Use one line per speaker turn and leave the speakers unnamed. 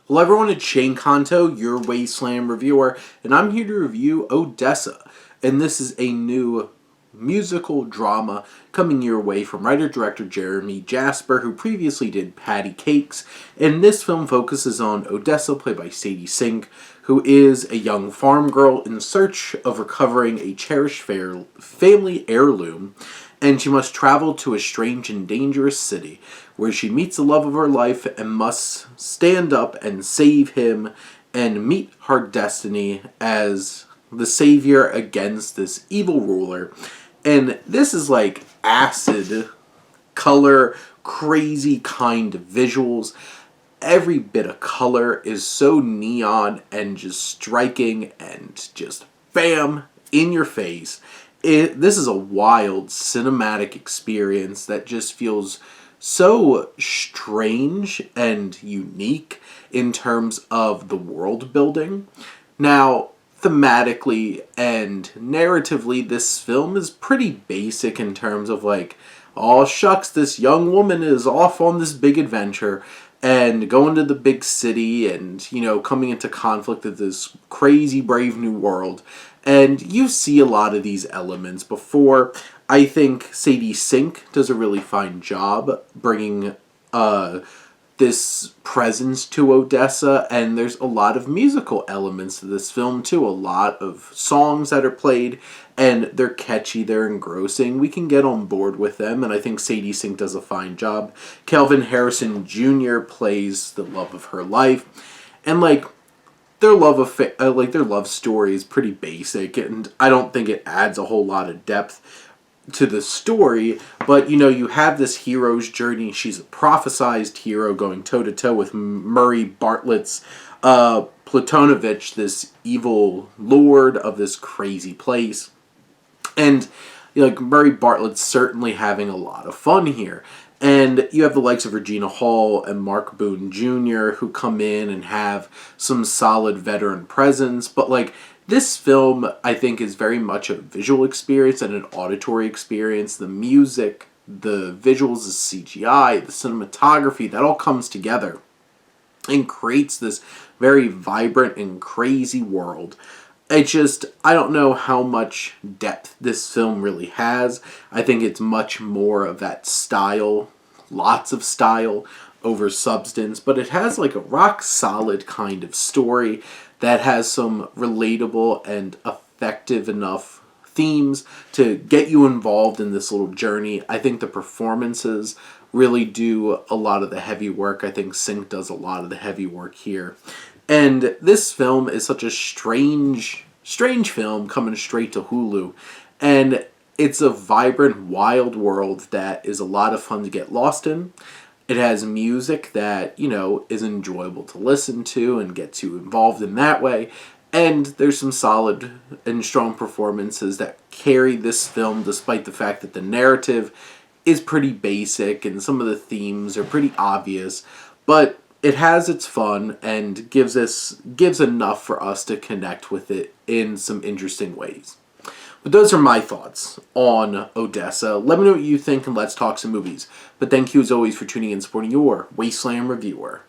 Hello everyone, it's Shane Kanto, your Wasteland reviewer, and I'm here to review Odessa. And this is a new musical drama coming your way from writer-director Jeremy Jasper, who previously did Patty Cakes. And this film focuses on Odessa, played by Sadie Sink, who is a young farm girl in search of recovering a cherished family heirloom, and she must travel to a strange and dangerous city where she meets the love of her life and must stand up and save him and meet her destiny as the savior against this evil ruler. And this is like acid color, crazy kind of visuals. Every bit of color is so neon and just striking and just bam, in your face. This is a wild cinematic experience that just feels so strange and unique in terms of the world building. Now, thematically and narratively, this film is pretty basic in terms of like, oh shucks, this young woman is off on this big adventure and going to the big city and, coming into conflict with this crazy brave new world. And you see a lot of these elements before. I think Sadie Sink does a really fine job bringing this presence to Odessa, and there's a lot of musical elements to this film too. A lot of songs that are played, and they're catchy, they're engrossing. We can get on board with them, and I think Sadie Sink does a fine job. Kelvin Harrison Jr. plays the love of her life, and their love story is pretty basic, and I don't think it adds a whole lot of depth to the story, but you have this hero's journey. She's a prophesized hero going toe-to-toe with Murray Bartlett's Platonovich, this evil lord of this crazy place. And Murray Bartlett's certainly having a lot of fun here. And you have the likes of Regina Hall and Mark Boone Jr. who come in and have some solid veteran presence, but this film, I think, is very much a visual experience and an auditory experience. The music, the visuals, the CGI, the cinematography, that all comes together and creates this very vibrant and crazy world. I don't know how much depth this film really has. I think it's much more of that style, lots of style over substance, but it has a rock solid kind of story that has some relatable and effective enough themes to get you involved in this little journey. I think the performances really do a lot of the heavy work. I think Sink does a lot of the heavy work here. And this film is such a strange film coming straight to Hulu. And it's a vibrant, wild world that is a lot of fun to get lost in. It has music that, is enjoyable to listen to and gets you involved in that way. And there's some solid and strong performances that carry this film, despite the fact that the narrative is pretty basic and some of the themes are pretty obvious. But it has its fun and gives enough for us to connect with it in some interesting ways. But those are my thoughts on Odessa. Let me know what you think and let's talk some movies. But thank you as always for tuning in and supporting your Wasteland reviewer.